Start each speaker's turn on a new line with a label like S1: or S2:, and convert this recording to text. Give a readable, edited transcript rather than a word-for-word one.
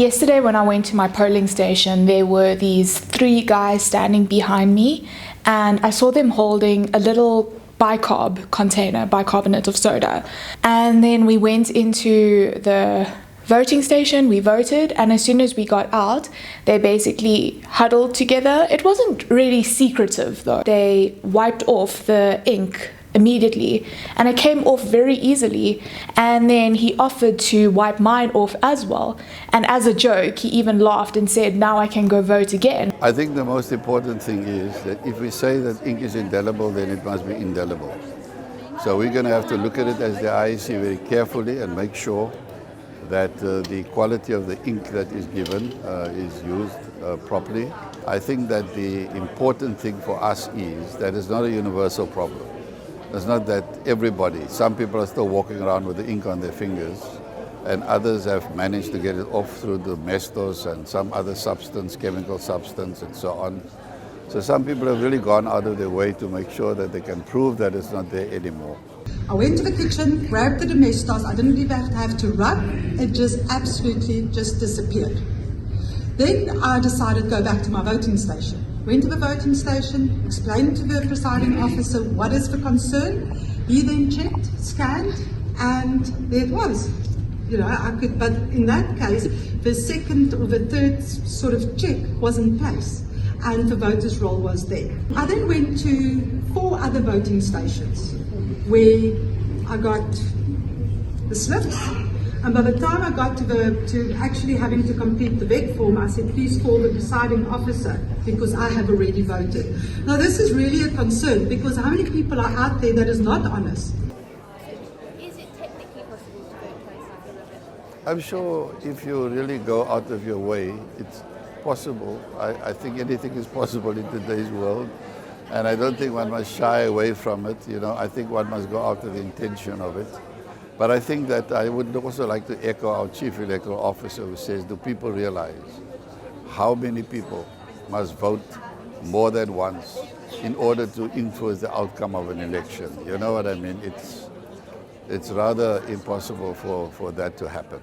S1: Yesterday when I went to my polling station, there were these three guys standing behind me, and I saw them holding a little bicarb container, bicarbonate of soda. And then we went into the voting station, we voted, and as soon as we got out, they basically huddled together. It wasn't really secretive though. They wiped off the ink immediately, and it came off very easily, and then he offered to wipe mine off as well, and as a joke he even laughed and said, "Now I can go vote again."
S2: I think the most important thing is that if we say that ink is indelible, then it must be indelible. So we're going to have to look at it as the IEC very carefully and make sure that the quality of the ink that is given is used properly. I think that the important thing for us is that it's not a universal problem. It's not that everybody, some people are still walking around with the ink on their fingers, and others have managed to get it off through the domestos and some other substance, chemical substance and so on. So some people have really gone out of their way to make sure that they can prove that it's not there anymore.
S3: I went to the kitchen, grabbed the domestos, I didn't even have to rub, it just absolutely just disappeared. Then I decided to go back to my voting station. Went to the voting station, explained to the presiding officer what is the concern. He then checked, scanned, and there it was. You know, I could, but in that case, the second or the third sort of check was in place, and the voter's roll was there. I then went to 4 other voting stations where I got the slips. And by the time I got to actually having to complete the VEC form, I said, please call the presiding officer because I have already voted. Now this is really a concern because how many people are out there that is not honest?
S4: Is it technically possible to vote twice after the vote?
S2: I'm sure if you really go out of your way, it's possible. I think anything is possible in today's world. And I don't think one must shy away from it. You know, I think one must go after the intention of it. But I think that I would also like to echo our chief electoral officer who says, do people realize how many people must vote more than once in order to influence the outcome of an election? You know what I mean? It's rather impossible for that to happen.